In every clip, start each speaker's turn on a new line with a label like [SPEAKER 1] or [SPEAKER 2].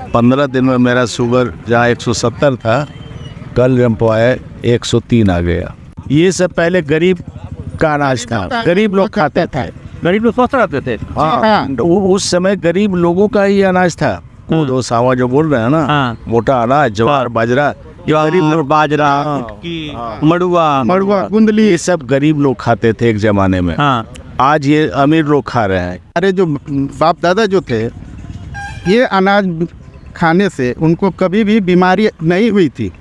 [SPEAKER 1] 15 दिन में मेरा शुगर जहाँ 170 था, कल जंप आया 103 आ गया। ये सब पहले गरीब का अनाज था, गरीब लोग खाते थे,
[SPEAKER 2] गरीब लोग स्वस्थ रहते थे।
[SPEAKER 1] हाँ, उस समय गरीब लोगों का ही अनाज था। कोदो सावा जो बोल रहे हैं ना,
[SPEAKER 2] हाँ।
[SPEAKER 1] मोटा अनाज, ज्वार बाजरा,
[SPEAKER 2] ज्वार बाजरा, मड़ुआ,
[SPEAKER 1] गुंदली, ये सब गरीब लोग खाते थे एक जमाने में।
[SPEAKER 2] हाँ।
[SPEAKER 1] आज ये अमीर लोग खा रहे हैं।
[SPEAKER 3] अरे जो बाप दादा जो थे, ये अनाज खाने से उनको कभी भी बीमारी नहीं हुई थी।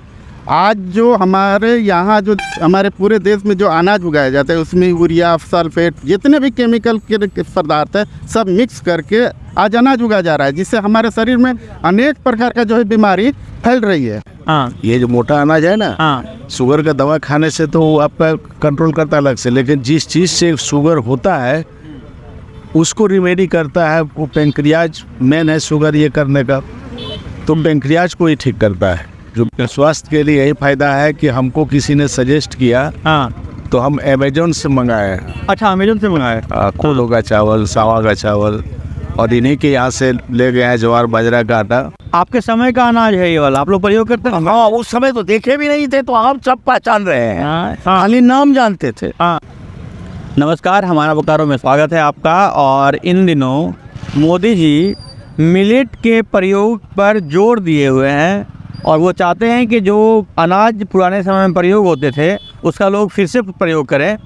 [SPEAKER 3] आज जो हमारे यहाँ जो हमारे पूरे देश में जो अनाज उगाया जाता है, उसमें यूरिया, सल्फेट, जितने भी केमिकल के पदार्थ है, सब मिक्स करके आज अनाज उगाया जा रहा है, जिससे हमारे शरीर में अनेक प्रकार का जो है बीमारी फैल रही है।
[SPEAKER 2] हाँ।
[SPEAKER 1] ये जो मोटा अनाज है ना,
[SPEAKER 2] हाँ।
[SPEAKER 1] शुगर का दवा खाने से तो आपका कंट्रोल करता अलग से, लेकिन जिस चीज़ से शुगर होता है उसको रिमेडी करता है वो पेंक्रियाज। मेन है शुगर ये करने का, तो पेंक्रियाज को ही ठीक करता है। जो स्वास्थ्य के लिए यही फायदा है कि हमको किसी ने सजेस्ट किया,
[SPEAKER 2] हाँ,
[SPEAKER 1] तो हम अमेजोन से मंगाए।
[SPEAKER 2] अच्छा, अमेजोन से मंगाए।
[SPEAKER 1] कोदो का चावल, सावा का चावल, और इन्हीं के यहाँ से ले गए हैं ज्वार बाजरा का आटा।
[SPEAKER 2] आपके समय का अनाज है ये वाला, आप लोग प्रयोग करते हैं?
[SPEAKER 1] हाँ, उस समय तो देखे भी नहीं थे, तो हम सब पहचान रहे हैं।
[SPEAKER 2] हाँ।
[SPEAKER 1] खाली नाम जानते थे।
[SPEAKER 2] हाँ। नमस्कार, हमारा बोकारो में स्वागत है आपका। और इन दिनों मोदी जी मिलेट के प्रयोग पर जोर दिए हुए हैं और वो चाहते हैं कि जो अनाज पुराने समय में प्रयोग होते थे उसका लोग फिर से प्रयोग करें।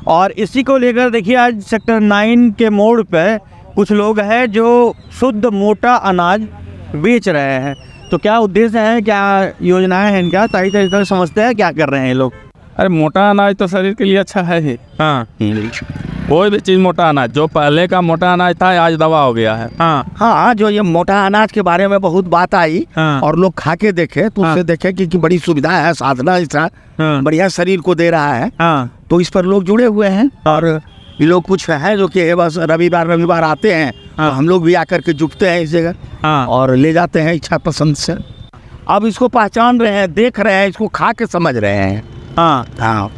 [SPEAKER 2] और इसी को लेकर देखिए, आज सेक्टर 9 के मोड़ पे कुछ लोग हैं जो शुद्ध मोटा अनाज बेच रहे हैं। तो क्या उद्देश्य है, क्या योजनाएं हैं इनका, सही तरीके से समझते हैं क्या कर रहे हैं ये लोग?
[SPEAKER 4] अरे मोटा अनाज तो शरीर के लिए अच्छा है ही।
[SPEAKER 2] हाँ।
[SPEAKER 4] कोई भी चीज़ मोटा अनाज, जो पहले का मोटा अनाज था आज दवा हो गया है।
[SPEAKER 2] हाँ।
[SPEAKER 1] हाँ, जो ये मोटा अनाज के बारे में बहुत बात आई।
[SPEAKER 2] हाँ।
[SPEAKER 1] और लोग खा के देखे तो उससे देखे कि बड़ी सुविधा है, साधना ऐसा बढ़िया शरीर को दे रहा है।
[SPEAKER 2] हाँ।
[SPEAKER 1] तो इस पर लोग जुड़े हुए हैं। और ये लोग कुछ है जो कि बस रविवार आते हैं।
[SPEAKER 2] हाँ।
[SPEAKER 1] तो हम लोग भी आकर के जुटते हैं इस जगह।
[SPEAKER 2] हाँ।
[SPEAKER 1] और ले जाते हैं इच्छा पसंद से। अब इसको पहचान रहे हैं, देख रहे हैं, इसको खा के समझ रहे हैं।
[SPEAKER 2] हाँ।
[SPEAKER 1] हाँ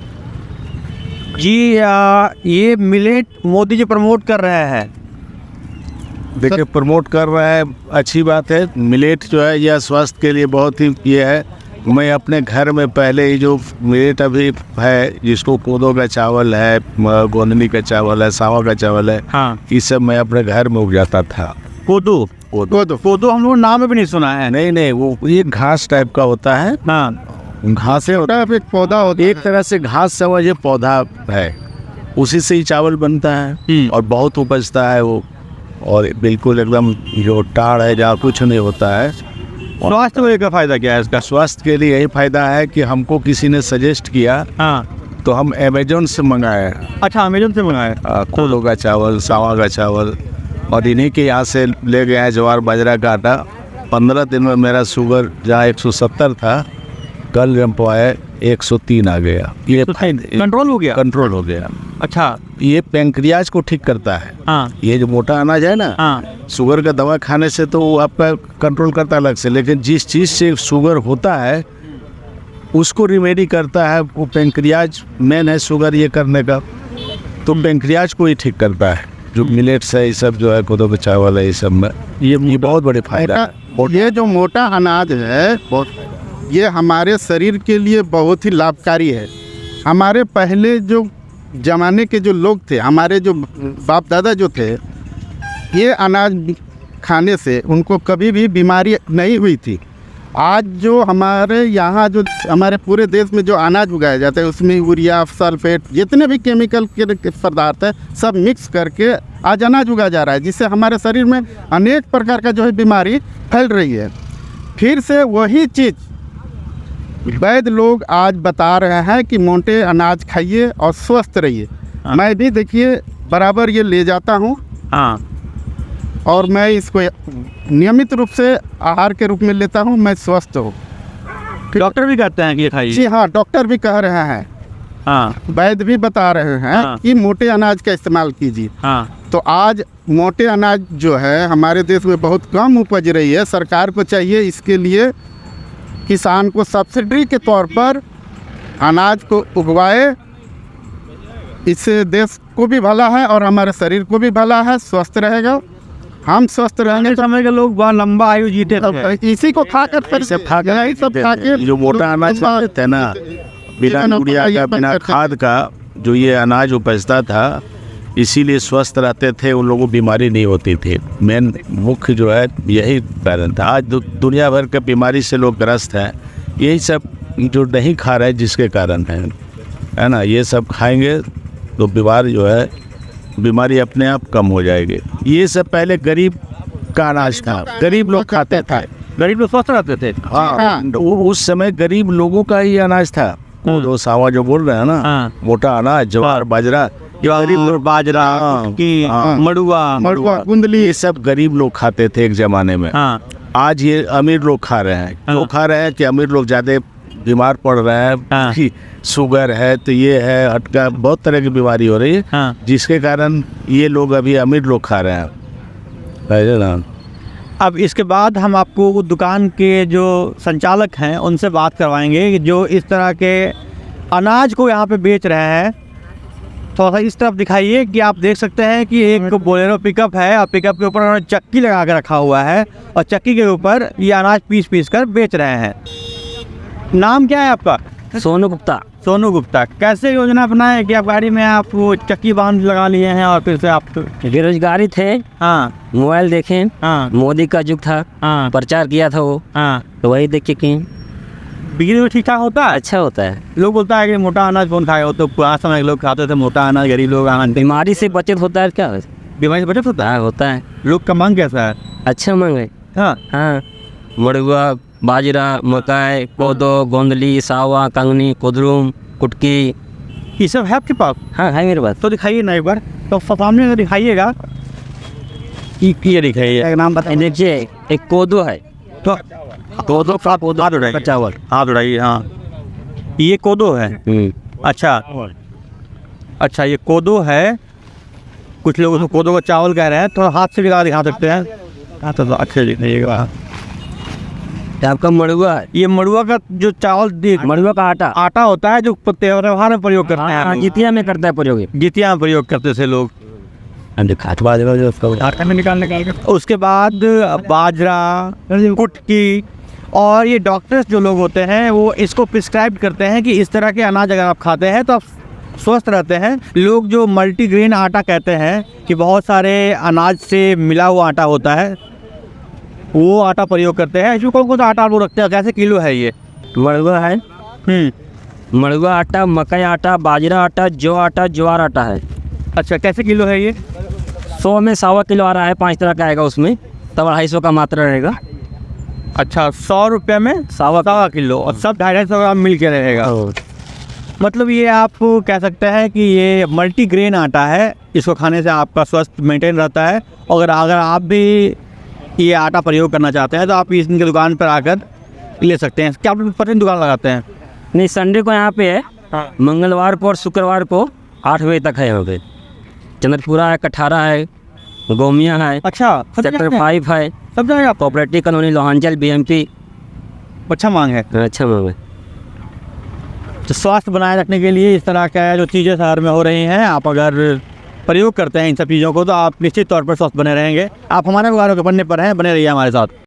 [SPEAKER 2] जी, ये मिलेट मोदी जी प्रमोट कर रहे हैं।
[SPEAKER 1] देखिए, प्रमोट कर रहा है, अच्छी बात है। मिलेट जो है यह स्वास्थ्य के लिए बहुत ही ये है। मैं अपने घर में पहले ही जो मिलेट अभी है, जिसको कोदो का चावल है, गोंदली का चावल है, सावा का चावल है,
[SPEAKER 2] हाँ,
[SPEAKER 1] ये सब मैं अपने घर में उगाता था।
[SPEAKER 2] कोदो हम लोग नाम भी नहीं सुना है।
[SPEAKER 1] नहीं, वो ये घास टाइप का होता है।
[SPEAKER 2] हाँ।
[SPEAKER 1] घासें होता है, एक पौधा होता है, एक तरह से घास समझिए, पौधा है, उसी से ही चावल बनता है और बहुत उपजता है वो। और बिल्कुल एकदम जो टाड़ है, जहाँ कुछ नहीं होता है।
[SPEAKER 2] स्वास्थ्य को लेकर फायदा क्या है इसका?
[SPEAKER 1] स्वास्थ्य के लिए यही फायदा है कि हमको किसी ने सजेस्ट किया,
[SPEAKER 2] हाँ,
[SPEAKER 1] तो हम अमेजोन से मंगाए।
[SPEAKER 2] अच्छा, अमेजोन से मंगाए।
[SPEAKER 1] कोदो का चावल, सावा का चावल, और इन्हीं के यहाँ से ले गए हैं ज्वार बाजरा का आटा। 15 दिन में मेरा शुगर जहाँ 170 था, कल जंप आया 103 आ गया। ये
[SPEAKER 2] कंट्रोल हो गया?
[SPEAKER 1] कंट्रोल हो गया।
[SPEAKER 2] अच्छा।
[SPEAKER 1] ये पेंक्रियाज को ठीक करता है।
[SPEAKER 2] हाँ।
[SPEAKER 1] ये जो मोटा अनाज है ना,
[SPEAKER 2] हाँ,
[SPEAKER 1] शुगर का दवा खाने से तो आपका कंट्रोल करता अलग से, लेकिन जिस चीज़ से शुगर होता है उसको रिमेडी करता है वो पेंक्रियाज। मेन है शुगर ये करने का, तो पेंक्रियाज को ही ठीक करता है। जो मिलेट्स है, ये सब जो है, कोदो का चावल है, ये सब में ये बहुत बड़े फायदा है।
[SPEAKER 3] ये जो मोटा अनाज है, ये हमारे शरीर के लिए बहुत ही लाभकारी है। हमारे पहले जो ज़माने के जो लोग थे, हमारे जो बाप दादा जो थे, ये अनाज खाने से उनको कभी भी बीमारी नहीं हुई थी। आज जो हमारे यहाँ जो हमारे पूरे देश में जो अनाज उगाया जाता है, उसमें यूरिया, सल्फेट, जितने भी केमिकल के पदार्थ है, सब मिक्स करके आज अनाज उगाया जा रहा है, जिससे हमारे शरीर में अनेक प्रकार का जो है बीमारी फैल रही है। फिर से वही चीज़ वैद्य लोग आज बता रहे हैं कि मोटे अनाज खाइए और स्वस्थ रहिए। मैं भी देखिए बराबर ये ले जाता हूँ।
[SPEAKER 2] हाँ।
[SPEAKER 3] और मैं इसको नियमित रूप से आहार के रूप में लेता हूँ, मैं स्वस्थ हूँ।
[SPEAKER 2] डॉक्टर भी कहते हैं कि ये खाइए?
[SPEAKER 3] जी हाँ, डॉक्टर भी कह रहे हैं।
[SPEAKER 2] हाँ।
[SPEAKER 3] वैद्य भी बता रहे हैं। हाँ। कि मोटे अनाज का इस्तेमाल कीजिए।
[SPEAKER 2] हाँ।
[SPEAKER 3] तो आज मोटे अनाज जो है हमारे देश में बहुत कम उपज रही है। सरकार को चाहिए इसके लिए किसान को सब्सिडी के तौर पर अनाज को उगवाए। इससे देश को भी भला है और हमारे शरीर को भी भला है, स्वस्थ रहेगा। हम स्वस्थ रहेंगे
[SPEAKER 2] पहले समय के लोग बहुत लंबा आयु जीते थे।
[SPEAKER 3] तो इसी को खाकर फिर
[SPEAKER 1] सब खा
[SPEAKER 3] यही सब खा के
[SPEAKER 1] जो मोटा अनाज खाते थे ना, बिना यूरिया का, बिना खाद का जो ये अनाज उपजता था, इसीलिए स्वस्थ रहते थे, उन लोगों को बीमारी नहीं होती थी। मेन मुख्य जो है यही कारण था। आज दुनिया भर के बीमारी से लोग ग्रस्त हैं, यही सब जो नहीं खा रहे जिसके कारण है ना। ये सब खाएंगे तो बीमारी अपने आप कम हो जाएगी। ये सब पहले गरीब का अनाज था, गरीब लोग खाते थे,
[SPEAKER 2] गरीब लोग स्वस्थ रहते थे।
[SPEAKER 1] हाँ, उस समय गरीब लोगों का ही अनाज था। वो सावा जो बोल रहे हैं ना,
[SPEAKER 2] हाँ।
[SPEAKER 1] मोटा अनाज, ज्वार, बाजरा,
[SPEAKER 2] गरीब लोग बाजरा,
[SPEAKER 1] हाँ,
[SPEAKER 2] की
[SPEAKER 1] हाँ।
[SPEAKER 2] मड़ुआ,
[SPEAKER 3] कुंदली,
[SPEAKER 1] ये सब गरीब लोग खाते थे एक जमाने में।
[SPEAKER 2] हाँ,
[SPEAKER 1] आज ये अमीर लोग खा रहे हैं।
[SPEAKER 2] हाँ।
[SPEAKER 1] वो खा रहे हैं कि अमीर लोग ज़्यादा बीमार पड़ रहे हैं,
[SPEAKER 2] हाँ।
[SPEAKER 1] कि शुगर है, तो ये है, हटका, बहुत तरह की बीमारी हो रही है,
[SPEAKER 2] हाँ।
[SPEAKER 1] जिसके कारण ये लोग अभी अमीर लोग खा रहे हैं, है ना।
[SPEAKER 2] अब इसके बाद हम आपको दुकान के जो संचालक हैं उनसे बात करवाएंगे कि जो इस तरह के अनाज को यहाँ पे बेच रहे हैं। थोड़ा सा इस तरफ दिखाइए कि आप देख सकते हैं कि एक बोलेरो पिकअप है और पिकअप के ऊपर उन्होंने चक्की लगा के रखा हुआ है और चक्की के ऊपर ये अनाज पीस कर बेच रहे हैं। नाम क्या है आपका?
[SPEAKER 5] सोनू गुप्ता।
[SPEAKER 2] सोनू गुप्ता। कैसे योजना अपनाए कि आप गाड़ी में आप वो चक्की बांध लगा लिए हैं और फिर से आप?
[SPEAKER 5] बेरोजगारी थे,
[SPEAKER 2] हाँ
[SPEAKER 5] मोबाइल देखें,
[SPEAKER 2] हाँ
[SPEAKER 5] मोदी का युग था,
[SPEAKER 2] हाँ
[SPEAKER 5] प्रचार किया था वो,
[SPEAKER 2] हाँ।
[SPEAKER 5] तो वही देख के किए।
[SPEAKER 2] बिक्री ठीक ठाक होता है?
[SPEAKER 5] अच्छा होता है।
[SPEAKER 2] लोग बोलता है कि मोटा अनाज कौन खाएगा, तो पुराना समय के लोग खाते थे मोटा अनाज, गरीब लोग अनाज।
[SPEAKER 5] बीमारी से बचत होता है, क्या
[SPEAKER 2] बीमारी से बचत होता है।
[SPEAKER 5] हाँ होता है।
[SPEAKER 2] लोग का मांग कैसा है?
[SPEAKER 5] अच्छा मांगे।
[SPEAKER 2] हाँ
[SPEAKER 5] हाँ, मड़ुआ, बाजरा, मकई, कोदो, गोंदली, सावा, कंगनी, कुदरुम, कुटकी,
[SPEAKER 2] ये सब है आपके पास?
[SPEAKER 5] हाँ है मेरे पास।
[SPEAKER 2] तो दिखाइए ना एक बार, तो सामने अगर दिखाइएगा, ये दिखाइए, एक नाम बताइए।
[SPEAKER 5] देखिए, एक कोदो है,
[SPEAKER 2] तो कोदो का कोदो, हाथ उड़ाइए,
[SPEAKER 5] चावल।
[SPEAKER 2] हाथ उड़ाइए। हाँ, ये कोदो है। अच्छा अच्छा, ये कोदो है। कुछ लोग उसको कोदो का चावल कह रहे हैं। थोड़ा हाथ से भी दिखा सकते हैं। हाँ तो अच्छे दिखाइएगा।
[SPEAKER 5] आपका मड़ुआ है,
[SPEAKER 2] ये मड़ुआ का जो चावल
[SPEAKER 5] मड़ुआ का आटा,
[SPEAKER 2] आटा होता है जो त्योहार में प्रयोग करते हैं।
[SPEAKER 5] हाँ, जितिया में करता है प्रयोग।
[SPEAKER 2] जितिया में प्रयोग करते थे लोग। आटा में निकाल के उसके बाद बाजरा, कुटकी, और ये डॉक्टर्स जो लोग होते हैं वो इसको प्रिस्क्राइब करते हैं कि इस तरह के अनाज अगर आप खाते हैं तो आप स्वस्थ रहते हैं। लोग जो मल्टीग्रेन आटा कहते हैं कि बहुत सारे अनाज से मिला हुआ आटा होता है, वो आटा प्रयोग करते हैं। इसमें कौन सा आटा वो रखते हैं, कैसे किलो है ये?
[SPEAKER 5] मड़ुआ है, मड़ुआ आटा, मकई आटा, बाजरा आटा, जौ आटा, ज्वार आटा है।
[SPEAKER 2] अच्छा, कैसे किलो है ये?
[SPEAKER 5] 100 में 1.25 किलो आ रहा है, 5 तरह का आएगा उसमें, तब 250 का मात्रा रहेगा।
[SPEAKER 2] अच्छा, 100 रुपये में 1.25 किलो और सब 250 ग्राम मिल के रहेगा। मतलब ये आप कह सकते हैं कि ये मल्टीग्रेन आटा है। इसको खाने से आपका स्वास्थ्य मेंटेन रहता है। और अगर आप भी ये आटा प्रयोग करना चाहते हैं तो आप इनकी दुकान पर आकर ले सकते हैं। क्या आप प्रतिदिन दुकान लगाते हैं?
[SPEAKER 5] नहीं, संडे को यहाँ पे है,
[SPEAKER 2] हाँ।
[SPEAKER 5] मंगलवार को और शुक्रवार को 8 बजे तक है यहाँ पे। चंद्रपुरा है, कठारा है, गोमिया है,
[SPEAKER 2] अच्छा,
[SPEAKER 5] सेक्टर 5 है,
[SPEAKER 2] सब जगह आप?
[SPEAKER 5] Cooperative colony, Lohanchal, BMP।
[SPEAKER 2] अच्छा मांग है।
[SPEAKER 5] अच्छा मांग है।
[SPEAKER 2] तो स्वास्थ्य बनाए रखने के लिए इस तरह का जो चीज़ें शहर में हो रही हैं, आप अगर प्रयोग करते हैं इन सब चीज़ों को तो आप निश्चित तौर पर स्वस्थ बने रहेंगे। आप हमारे बारे के पन्ने पर हैं, बने रहिए हमारे साथ।